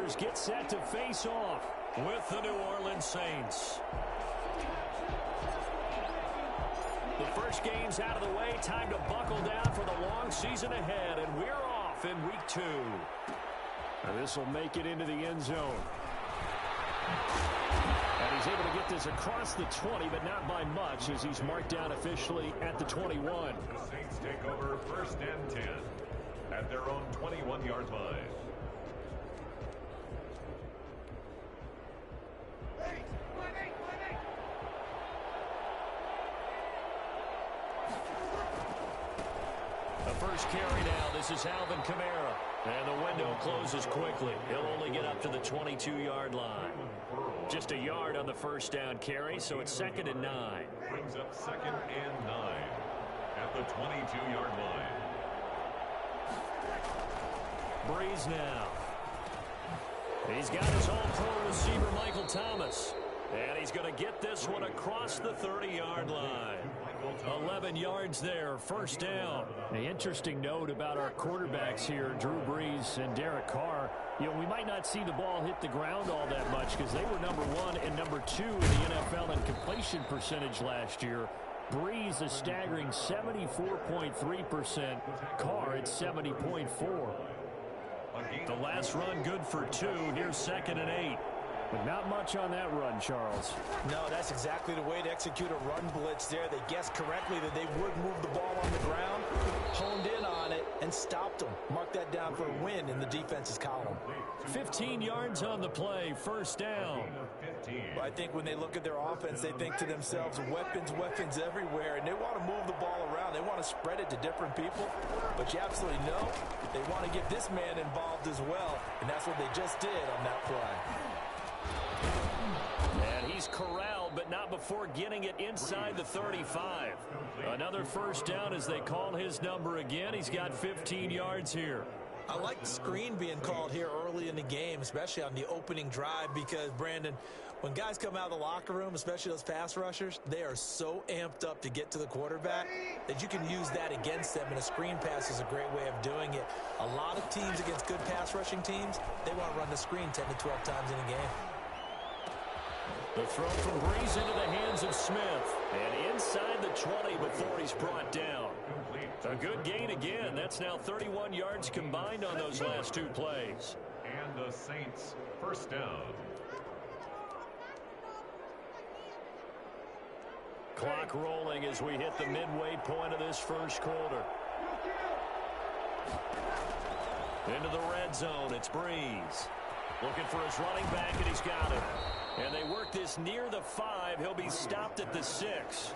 Chargers get set to face off with the New Orleans Saints. The first game's out of the way. Time to buckle down for the long season ahead, and we're off in week 2. And this will make it into the end zone. And he's able to get this across the 20, but not by much, as he's marked down officially at the 21. The Saints take over 1st and 10 at their own 21-yard line. The first carry now. This is Alvin Kamara. And the window closes quickly. He'll only get up to the 22-yard line. Just a yard on the first down carry, so it's 2nd and 9. Brings up 2nd and 9 at the 22-yard line. Breeze now. He's got his all-pro receiver, Michael Thomas. And he's going to get this one across the 30-yard line. 11 yards there, first down. An interesting note about our quarterbacks here, Drew Brees and Derek Carr. You know, we might not see the ball hit the ground all that much because they were number 1 and number 2 in the NFL in completion percentage last year. Brees a staggering 74.3%. Carr at 70.4. The last run good for 2. Here's 2nd and 8. But not much on that run, Charles. No, that's exactly the way to execute a run blitz there. They guessed correctly that they would move the ball on the ground, honed in on it, and stopped them. Mark that down for a win in the defense's column. 15 yards on the play, first down. Well, I think when they look at their offense, they think to themselves, weapons, weapons everywhere, and they want to move the ball around. They want to spread it to different people, but you absolutely know they want to get this man involved as well, and that's what they just did on that play. And he's corralled, but not before getting it inside the 35. Another first down as they call his number again. He's got 15 yards here. I like the screen being called here early in the game, especially on the opening drive, because, Brandon, when guys come out of the locker room, especially those pass rushers, they are so amped up to get to the quarterback that you can use that against them, and a screen pass is a great way of doing it. A lot of teams against good pass rushing teams, they want to run the screen 10 to 12 times in a game. The throw from Brees into the hands of Smith. And inside the 20 before he's brought down. A good gain again. That's now 31 yards combined on those last 2 plays. And the Saints, first down. Clock rolling as we hit the midway point of this first quarter. Into the red zone, it's Brees. Looking for his running back, and he's got it. And they work this near the 5. He'll be stopped at the 6.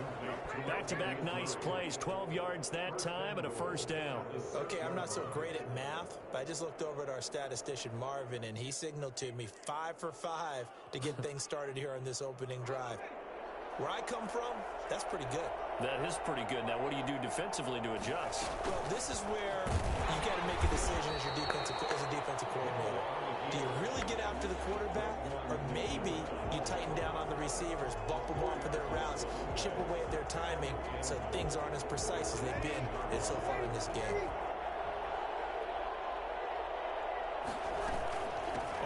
Back-to-back nice plays. 12 yards that time and a first down. Okay, I'm not so great at math, but I just looked over at our statistician, Marvin, and he signaled to me 5 for 5 to get things started here on this opening drive. Where I come from, that's pretty good. That is pretty good. Now, what do you do defensively to adjust? Well, this is where you got to make a decision as a defensive coordinator. Do you really get after the quarterback, or maybe you tighten down on the receivers, bump them off of their routes, chip away at their timing so things aren't as precise as they've been so far in this game?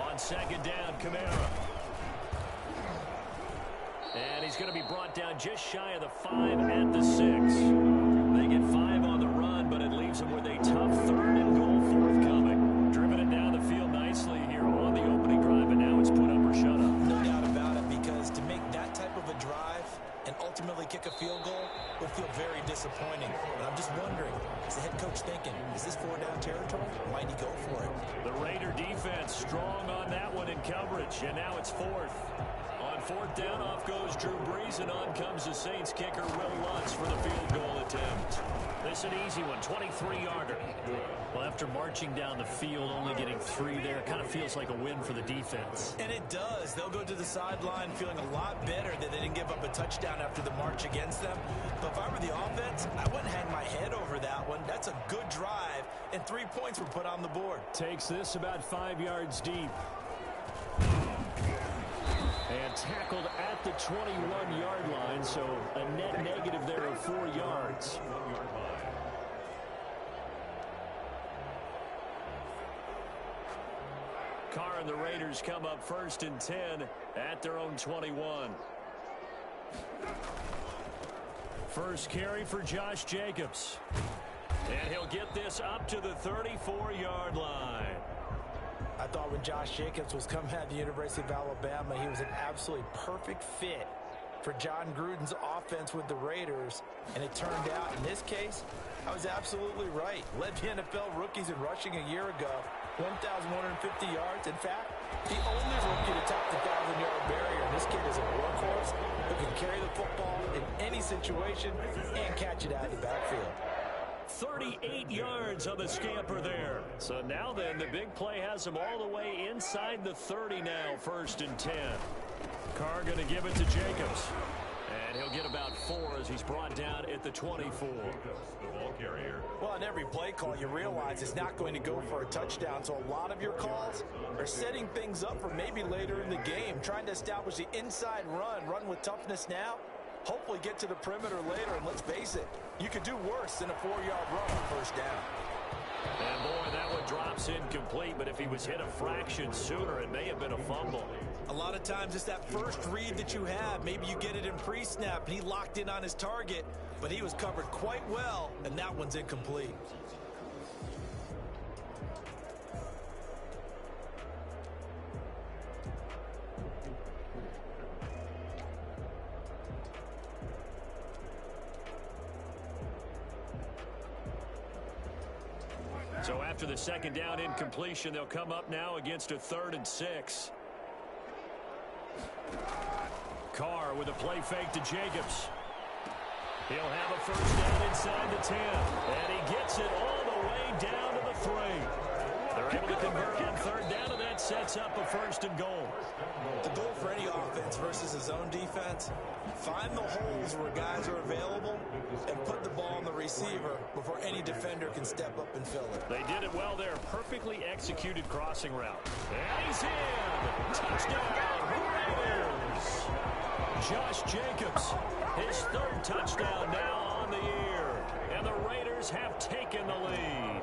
On 2nd down, Kamara. And he's going to be brought down just shy of the 5 at the 6. They get 5 on the run, but it leaves them with a tough 3rd and goal forthcoming. Driven it down the field nicely here on the opening drive, and now it's put up or shut up. No doubt about it, because to make that type of a drive and ultimately kick a field goal would feel very disappointing. But I'm just wondering, is the head coach thinking, is this 4-down territory? Might he go for it? The Raider defense strong on that one in coverage, and now it's 4th. On 4th down, off goes Drew Brees, and on comes the Saints kicker, Will Lutz, for the field goal attempt. This an easy one, 23-yarder. Well, after marching down the field, only getting 3 there, it kind of feels like a win for the defense. And it does. They'll go to the sideline feeling a lot better that they didn't give up a touchdown after the march against them. But if I were the offense, I wouldn't hang my head over that one. That's a good drive, and 3 points were put on the board. Takes this about 5 yards deep. And tackled at the 21-yard line, so a net negative there of 4 yards. Carr and the Raiders come up 1st and 10 at their own 21. First carry for Josh Jacobs. And he'll get this up to the 34-yard line. I thought when Josh Jacobs was coming out of the University of Alabama, he was an absolutely perfect fit for John Gruden's offense with the Raiders. And it turned out, in this case, I was absolutely right. Led the NFL rookies in rushing a year ago, 1,150 yards. In fact, the only rookie to top the 1,000-yard barrier. And this kid is a workhorse who can carry the football in any situation and catch it out of the backfield. 38 yards on the scamper there. So now then, the big play has him all the way inside the 30 now, 1st and 10. Carr going to give it to Jacobs. And he'll get about 4 as he's brought down at the 24. The ball carrier. Well, on every play call, you realize it's not going to go for a touchdown. So a lot of your calls are setting things up for maybe later in the game, trying to establish the inside run with toughness now. Hopefully get to the perimeter later, and let's face it, you could do worse than a 4-yard run on 1st down. And boy, that one drops incomplete, but if he was hit a fraction sooner, it may have been a fumble. A lot of times it's that first read that you have. Maybe you get it in pre-snap, and he locked in on his target, but he was covered quite well, and that one's incomplete. So after the 2nd down incompletion, they'll come up now against a 3rd and 6. Carr with a play fake to Jacobs. He'll have a 1st down inside the 10. And he gets it all the way down to the 3. They're able to convert on 3rd down, and that sets up a 1st and goal. The goal for any offense versus a zone defense, find the holes where guys are available and put the ball on the receiver before any defender can step up and fill it. They did it well there. Perfectly executed crossing route. And he's in. Touchdown, Raiders. Josh Jacobs, his 3rd touchdown now on the year. And the Raiders have taken the lead.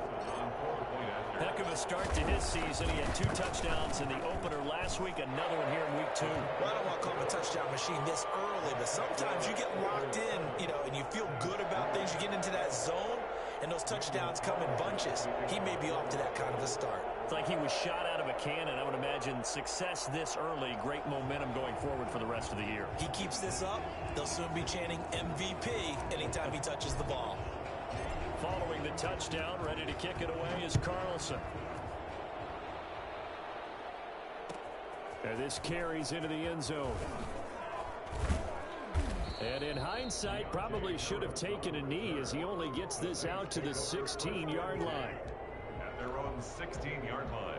Heck of a start to his season. He had 2 touchdowns in the opener last week, another one here in week 2. Well, I don't want to call him a touchdown machine this early, but sometimes you get locked in, and you feel good about things. You get into that zone, and those touchdowns come in bunches. He may be off to that kind of a start. It's like he was shot out of a cannon. I would imagine success this early, great momentum going forward for the rest of the year. He keeps this up, they'll soon be chanting MVP anytime he touches the ball. Following the touchdown, ready to kick it away is Carlson. And this carries into the end zone. And in hindsight, probably should have taken a knee as he only gets this out to the 16-yard line. At their own 16-yard line.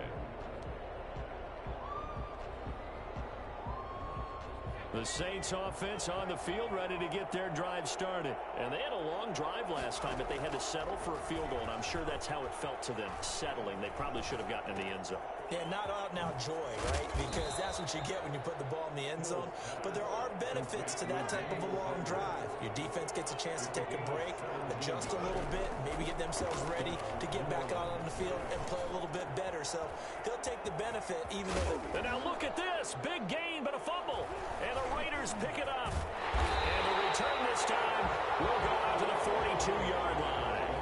The Saints offense on the field ready to get their drive started. And they had a long drive last time, but they had to settle for a field goal, and I'm sure that's how it felt to them, settling. They probably should have gotten in the end zone. Yeah, not out now joy, right? Because that's what you get when you put the ball in the end zone. But there are benefits to that type of a long drive. Your defense gets a chance to take a break, adjust a little bit, maybe get themselves ready to get back out on the field and play a little bit better. So they'll take the benefit even though they... And now look at this. Big gain, but a fumble. And the Raiders pick it up. And the return this time will go out to the 42-yard line.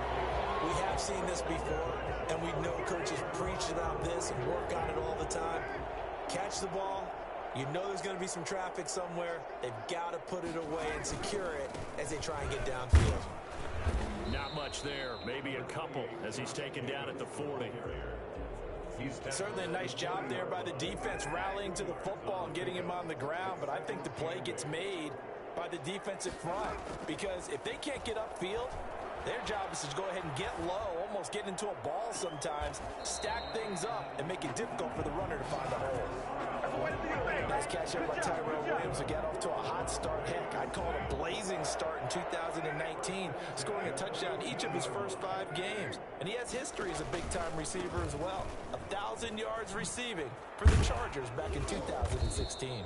We have seen this before, and we know coaches preach about this and work on it all the time. Catch the ball. You know there's going to be some traffic somewhere. They've got to put it away and secure it as they try and get downfield. Not much there. Maybe a couple as he's taken down at the 40. Certainly a nice job there by the defense rallying to the football and getting him on the ground, but I think the play gets made by the defensive front because if they can't get upfield, their job is to go ahead and get low, almost get into a ball sometimes, stack things up, and make it difficult for the runner to find a hole. Nice catch up by Tyrell Williams, who got off to a hot start. Heck, I'd call it a blazing start in 2019, scoring a touchdown each of his first 5 games. And he has history as a big-time receiver as well. 1,000 yards receiving for the Chargers back in 2016.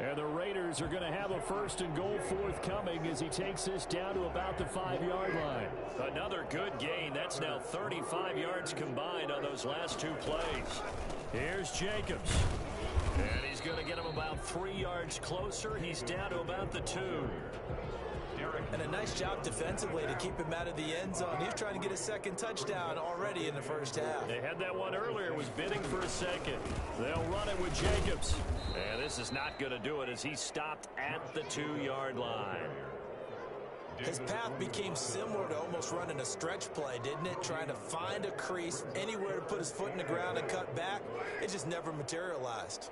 And the Raiders are going to have a 1st and goal forthcoming as he takes this down to about the 5-yard line. Another good gain. That's now 35 yards combined on those last 2 plays. Here's Jacobs. And he's going to get him about 3 yards closer. He's down to about the 2. And a nice job defensively to keep him out of the end zone. He was trying to get a 2nd touchdown already in the 1st half. They had that one earlier, was bidding for a 2nd. They'll run it with Jacobs. And this is not going to do it as he stopped at the 2-yard line. His path became similar to almost running a stretch play, didn't it? Trying to find a crease, anywhere to put his foot in the ground and cut back. It just never materialized.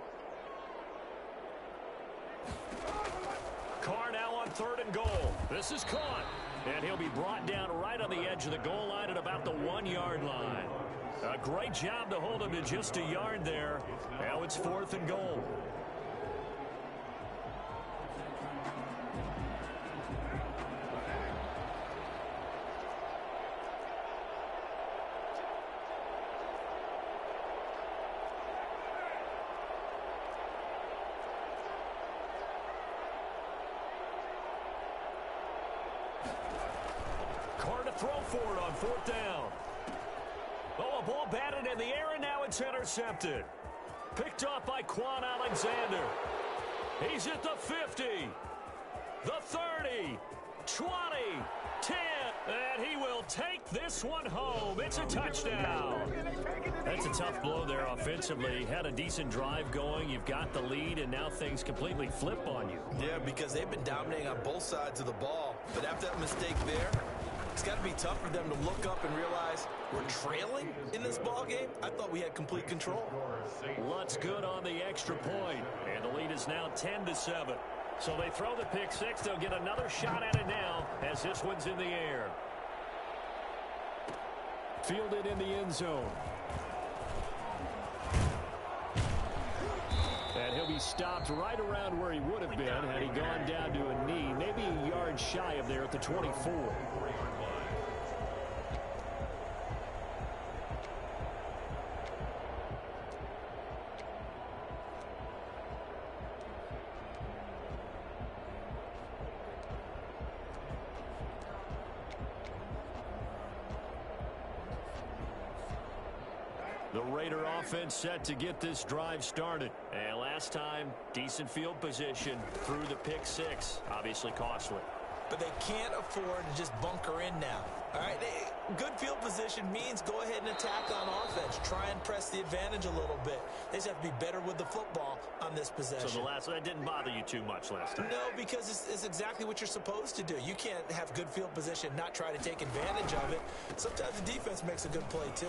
Carr now on 3rd and goal. This is caught. And he'll be brought down right on the edge of the goal line at about the 1-yard line. A great job to hold him to just a yard there. Now it's 4th and goal. Throw for it on 4th down. Oh, a ball batted in the air, and now it's intercepted. Picked off by Quan Alexander. He's at the 50, the 30, 20, 10, and he will take this one home. It's a touchdown. That's a tough blow there offensively. Had a decent drive going. You've got the lead, and now things completely flip on you. Yeah, because they've been dominating on both sides of the ball. But after that mistake there, it's got to be tough for them to look up and realize we're trailing in this ball game. I thought we had complete control. Lutz good on the extra point, and the lead is now 10-7. So they throw the pick 6. They'll get another shot at it now as this one's in the air. Fielded in the end zone. And he'll be stopped right around where he would have been had he gone down to a knee, maybe a yard shy of there at the 24. The Raider offense set to get this drive started. And last time, decent field position through the pick 6. Obviously costly. But they can't afford to just bunker in now. All right, good field position means go ahead and attack on offense. Try and press the advantage a little bit. They just have to be better with the football on this possession. So that didn't bother you too much last time? No, because it's exactly what you're supposed to do. You can't have good field position, not try to take advantage of it. Sometimes the defense makes a good play too.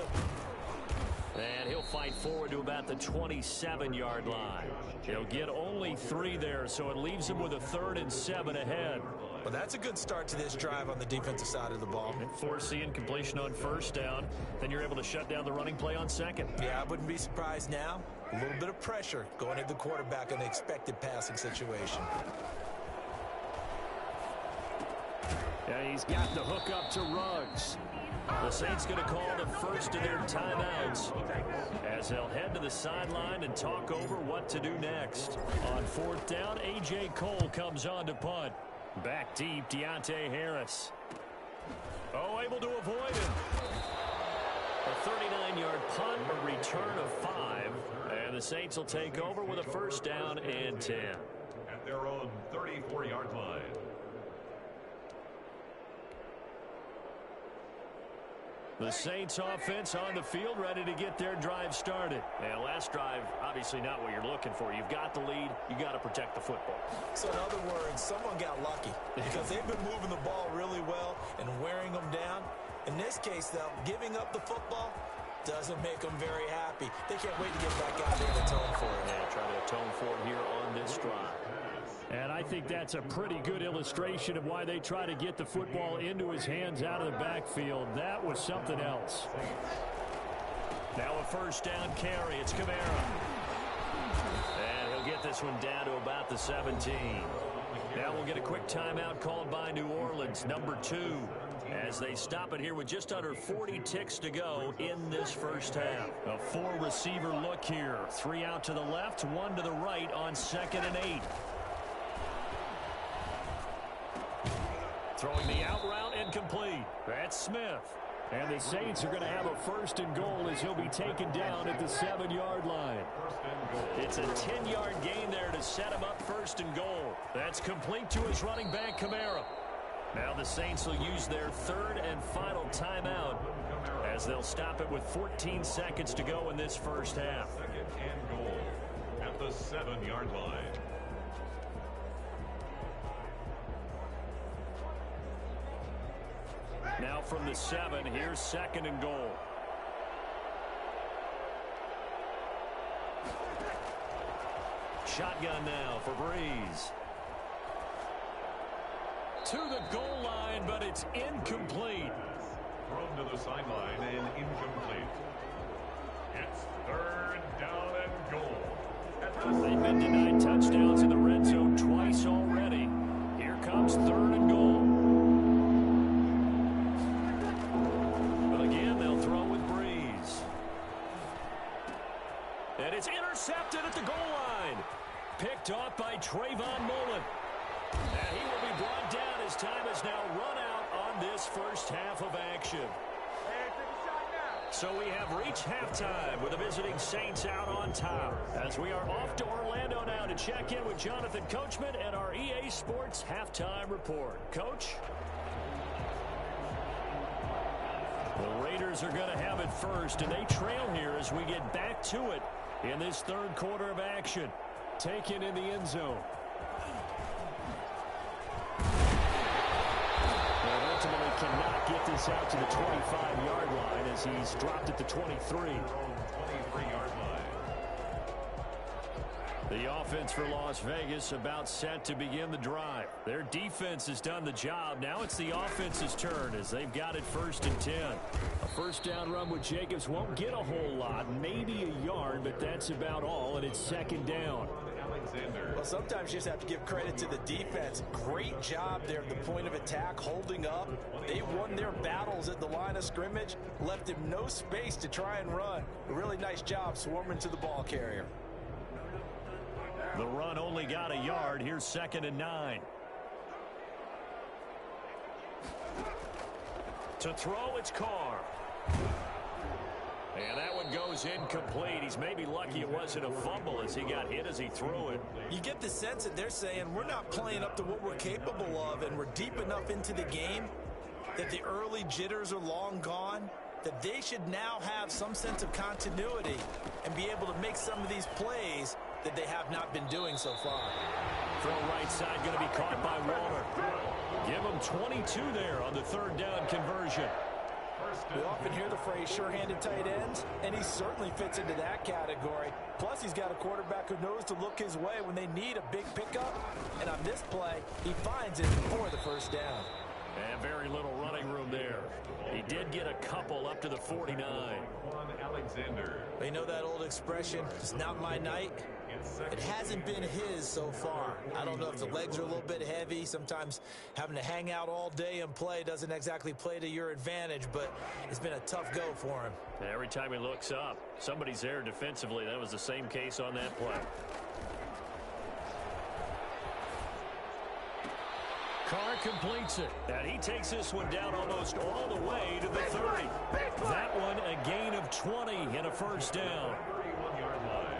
And he'll fight forward to about the 27-yard line. He'll get only 3 there, so it leaves him with a 3rd and 7 ahead. Well, that's a good start to this drive on the defensive side of the ball. And forcing completion on 1st down, then you're able to shut down the running play on 2nd. Yeah, I wouldn't be surprised now. A little bit of pressure going at the quarterback in the expected passing situation. Yeah, he's got the hook up to Ruggs. The Saints going to call the first of their timeouts as they'll head to the sideline and talk over what to do next. On 4th down, A.J. Cole comes on to punt. Back deep, Deontay Harris. Oh, able to avoid him. A 39-yard punt, a return of 5, and the Saints will take over with a 1st down and 10. At their own 34-yard line. The Saints offense on the field ready to get their drive started. And last drive, obviously not what you're looking for. You've got the lead. You got to protect the football. So in other words, someone got lucky because they've been moving the ball really well and wearing them down. In this case, though, giving up the football doesn't make them very happy. They can't wait to get back out there and atone for it. Yeah, try to atone for it here on this drive. And I think that's a pretty good illustration of why they try to get the football into his hands out of the backfield. That was something else. Now a 1st down carry. It's Kamara. And he'll get this one down to about the 17. Now we'll get a quick timeout called by New Orleans, number 2, as they stop it here with just under 40 ticks to go in this first half. A 4-receiver look here. 3 out to the left, 1 to the right on 2nd and 8. Throwing the out route, incomplete. That's Smith. And the Saints are going to have a 1st and goal as he'll be taken down at the 7-yard line. It's a 10-yard gain there to set him up 1st and goal. That's complete to his running back, Kamara. Now the Saints will use their 3rd and final timeout as they'll stop it with 14 seconds to go in this first half. 2nd and goal at the 7-yard line. Now from the 7, here's 2nd and goal. Shotgun now for Breeze. To the goal line, but it's incomplete. Thrown to the sideline and incomplete. It's 3rd down and goal. They've been denied touchdowns in the red zone twice already. Here comes 3rd and goal. But again, they'll throw with Breeze. And it's intercepted at the goal line. Picked off by Trayvon Mullen. And he will be brought down as time has now run out on this first half of action. So we have reached halftime with the visiting Saints out on top. As we are off to Orlando now to check in with Jonathan Coachman and our EA Sports halftime report. Coach? The Raiders are going to have it first, and they trail here as we get back to it in this 3rd quarter of action. Taken in the end zone. And ultimately cannot get this out to the 25-yard line as he's dropped at the 23. 23-yard line. The offense for Las Vegas about set to begin the drive. Their defense has done the job. Now it's the offense's turn as they've got it 1st and 10. A 1st down run with Jacobs won't get a whole lot, maybe a yard, but that's about all, and it's 2nd down. Well, sometimes you just have to give credit to the defense. Great job there at the point of attack, holding up. They won their battles at the line of scrimmage, left him no space to try and run. A really nice job swarming to the ball carrier. The run only got a yard. Here's 2nd and 9. To throw, it's Carr. And that one goes incomplete. He's maybe lucky it wasn't a fumble as he got hit as he threw it. You get the sense that they're saying we're not playing up to what we're capable of, and we're deep enough into the game that the early jitters are long gone, that they should now have some sense of continuity and be able to make some of these plays that they have not been doing so far. Throw right side going to be caught by Waller. Give him 22 there on the 3rd down conversion. We often hear the phrase sure-handed tight ends, and he certainly fits into that category. Plus, he's got a quarterback who knows to look his way when they need a big pickup. And on this play, he finds it for the 1st down. And very little running room there. He did get a couple up to the 49. Alexander. You know that old expression, it's not my night? It hasn't been his so far. I don't know if the legs are a little bit heavy. Sometimes having to hang out all day and play doesn't exactly play to your advantage, but it's been a tough go for him. And every time he looks up, somebody's there defensively. That was the same case on that play. Carr completes it, and he takes this one down almost all the way to the 30. That one a gain of 20 and a 1st down. 31-yard line.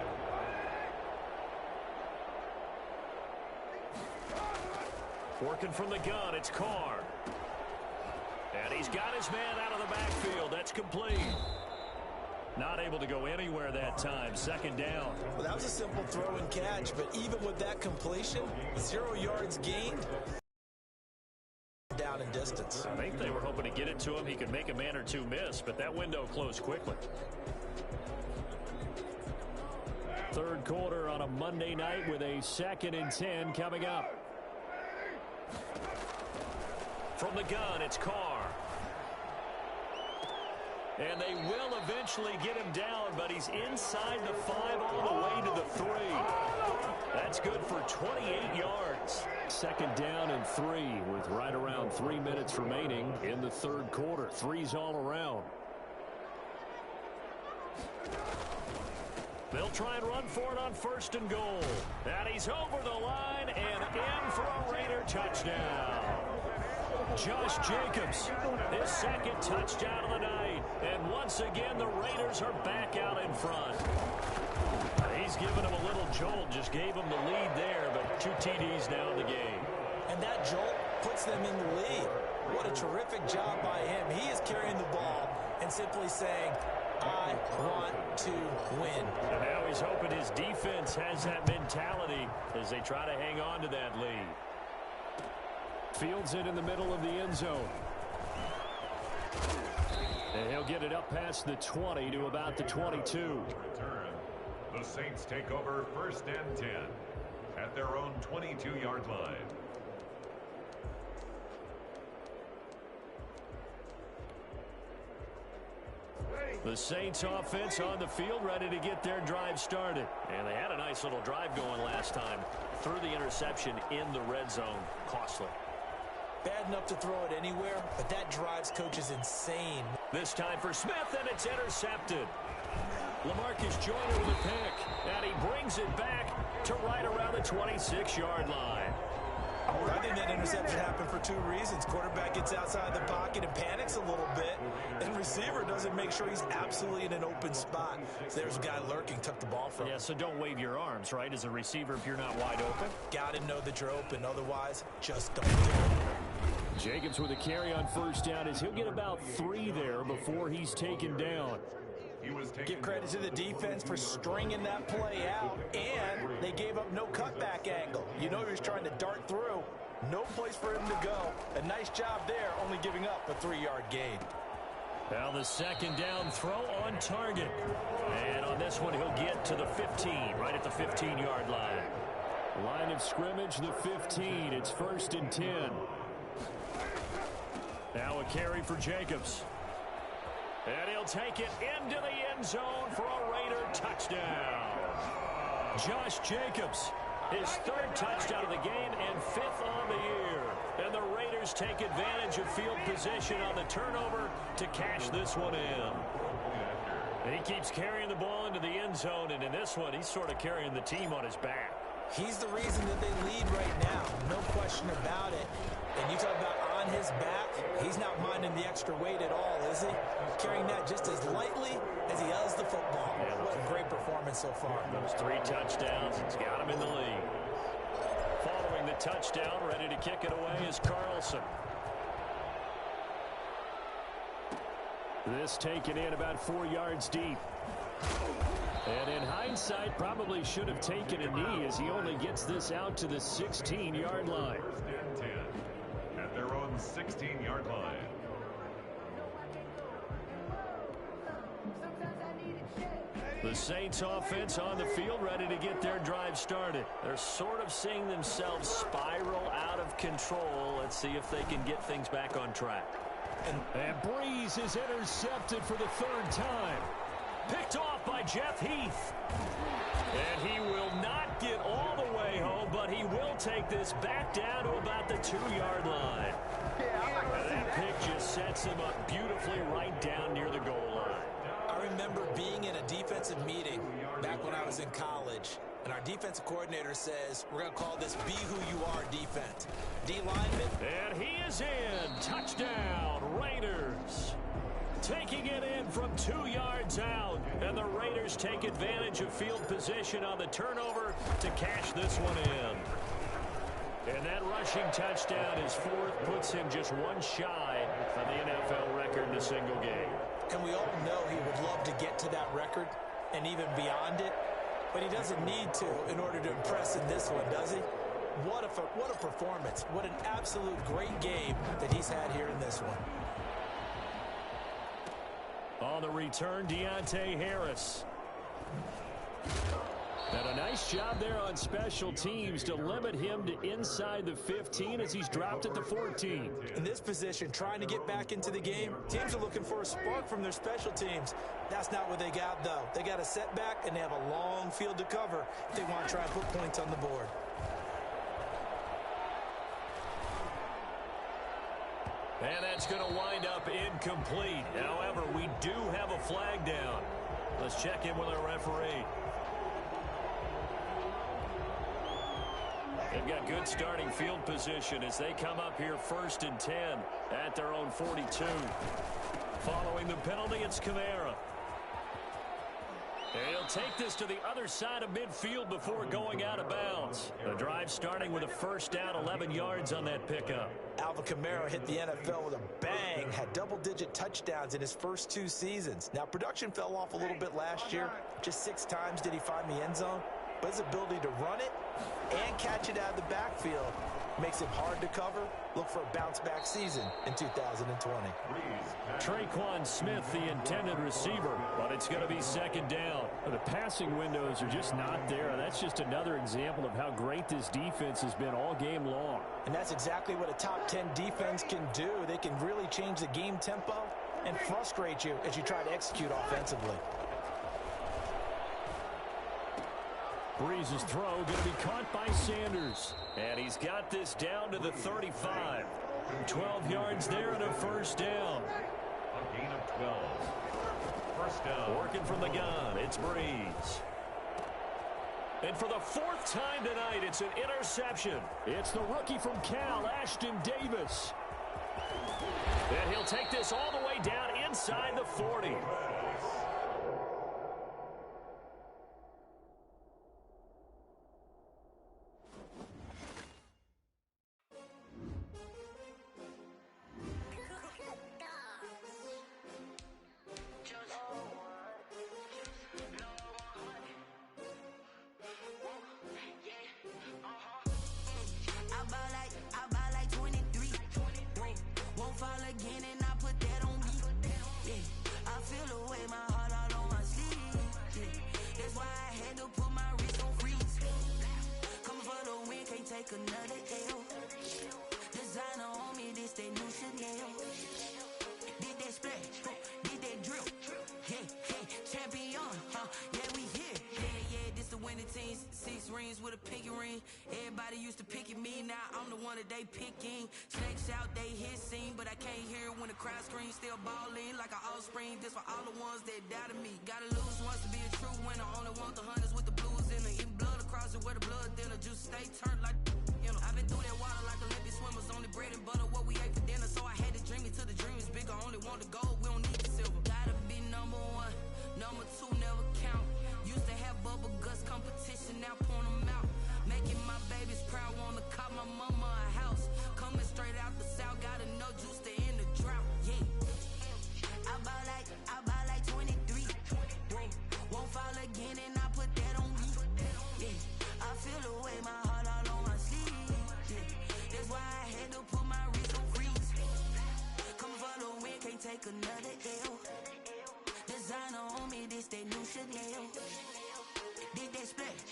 Working from the gun, it's Carr. And he's got his man out of the backfield. That's complete. Not able to go anywhere that time. 2nd down. Well, that was a simple throw and catch, but even with that completion, 0 yards gained, down in distance. I think they were hoping to get it to him. He could make a man or two miss, but that window closed quickly. 3rd quarter on a Monday night with a 2nd and 10 coming up. From the gun, it's Carr. And they will eventually get him down, but he's inside the 5 all the way to the 3. That's good for 28 yards. Second down and 3 with right around 3 minutes remaining in the third quarter. Threes all around. They'll try and run for it on first and goal. And he's over the line and in for a Raider touchdown. Josh Jacobs, his second touchdown of the night. And once again, the Raiders are back out in front. He's given him a little jolt, just gave him the lead there, but 2 TDs now in the game. And that jolt puts them in the lead. What a terrific job by him. He is carrying the ball and simply saying, I want to win. And now he's hoping his defense has that mentality as they try to hang on to that lead. Fields it in the middle of the end zone. And he'll get it up past the 20 to about the 22. Return. The Saints take over first and 10 at their own 22-yard line. The Saints offense on the field, ready to get their drive started. And they had a nice little drive going last time. Threw the interception in the red zone. Costly. Bad enough to throw it anywhere, but that drives coaches insane. This time for Smith, and it's intercepted. LaMarcus Joyner with a pick, and he brings it back to right around the 26-yard line. I think that interception happened for 2 reasons. Quarterback gets outside the pocket and panics a little bit, and receiver doesn't make sure he's absolutely in an open spot. So there's a guy lurking, took the ball from him. Yeah, so don't wave your arms, right, as a receiver if you're not wide open. Got to know that you're open. Otherwise, just don't do it. Jacobs with a carry on first down as he'll get about 3 there before he's taken down. Give credit to the defense for stringing that play out, and they gave up no cutback angle. You know he was trying to dart through. No place for him to go. A nice job there, only giving up a 3-yard gain. Now the second down throw on target. And on this one, he'll get to the 15, right at the 15-yard line. Line of scrimmage, the 15. It's first and 10. Now a carry for Jacobs. And he'll take it into the end zone for a Raider touchdown. Josh Jacobs, his 3rd touchdown of the game and 5th on the year. And the Raiders take advantage of field position on the turnover to cash this one in. And he keeps carrying the ball into the end zone, and in this one, he's sort of carrying the team on his back. He's the reason that they lead right now, no question about it. And you talk about on his back, he's not minding the extra weight at all, is he? Carrying that just as lightly as he does the football. What a great performance so far. Those 3 touchdowns, it's got him in the lead. Following the touchdown, ready to kick it away is Carlson. This taken in about 4 yards deep. And in hindsight, probably should have taken a knee as he only gets this out to the 16-yard line. First and 10 at their own 16-yard line. The Saints offense on the field, ready to get their drive started. They're sort of seeing themselves spiral out of control. Let's see if they can get things back on track. And Breeze is intercepted for the 3rd time. Picked off by Jeff Heath. And he will not get all the way home, but he will take this back down to about the 2-yard line. And that pick just sets him up beautifully right down near the goal line. I remember being in a defensive meeting back when I was in college, and our defensive coordinator says, we're going to call this Be Who You Are defense. D-lineman. And he is in. Touchdown, Raiders. Taking it in from 2 yards out. And the Raiders take advantage of field position on the turnover to cash this one in. And that rushing touchdown is 4th, puts him just 1 shy of the NFL record in a single game. And we all know he would love to get to that record and even beyond it. But he doesn't need to in order to impress in this one, does he? What a performance. What an absolute great game that he's had here in this one. On the return, Deontay Harris. And a Nice job there on special teams to limit him to inside the 15 as he's dropped at the 14. In this position, trying to get back into the game, teams are looking for a spark from their special teams. That's not what they got, though. They got a setback, and they have a long field to cover if they want to try and put points on the board. And that's going to wind up incomplete. However, we do have a flag down. Let's check in with our referee. They've got good starting field position as they come up here 1st and 10 at their own 42. Following the penalty, it's Kamara. He'll take this to the other side of midfield before going out of bounds. The drive starting with a first down, 11 yards on that pickup. Alvin Kamara hit the NFL with a bang, had double-digit touchdowns in his first 2 seasons. Now, production fell off a little bit last year. Just 6 times did he find the end zone. But his ability to run it and catch it out of the backfield makes him hard to cover. Look for a bounce-back season in 2020. Traquan Smith, the intended receiver, but it's going to be 2nd down. The passing windows are just not there. That's just another example of how great this defense has been all game long. And that's exactly what a top 10 defense can do. They can really change the game tempo and frustrate you as you try to execute offensively. Breeze's throw going to be caught by Sanders. And he's got this down to the 35. 12 yards there and a first down. A gain of 12. First down. Working from the gun, it's Breeze. And for the 4th time tonight, it's an interception. It's the rookie from Cal, Ashton Davis. And he'll take this all the way down inside the 40. Another L. Designer on me, this that new Chanel. Did that splash, did that drip. Hey, hey, champion, yeah, we here. Yeah, this the winning team. 6 rings with a pinky ring. Everybody used to pick at me, now I'm the one that they picking. Snakes out, they hit scene, but I can't hear when the crowd screams. Still balling like an offspring. This for all the ones that doubted me. Gotta lose once to be a true winner. Only want the hunters with the blues in it. Even blood across it where the blood thinner. Juice stay turned like. I've been through that water like Olympic swimmers. Only bread and butter, what we ate for dinner. So I had to dream it till the dream is bigger. Only want the gold, we don't need the silver. Gotta be number 1, number 2 never count. Used to have bubble guts competition, now point them out. Making my babies proud, wanna call my mama a house. Coming straight out the south, gotta know juice to end the drought. Yeah, I bought like 23. Won't fall again and I put that on me. Yeah, I feel the way my heart all on my sleeve. That's why I had to put my wrist on freeze. Come for the win, can't take another L. Designer on me, this that new Chanel. Did that splash,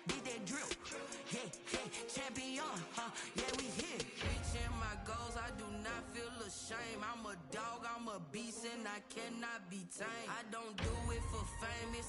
did that drip. Hey, hey, champion, yeah, we here. Reaching my goals, I do not feel ashamed. I'm a dog, I'm a beast, and I cannot be tamed. I don't do it for fame, it's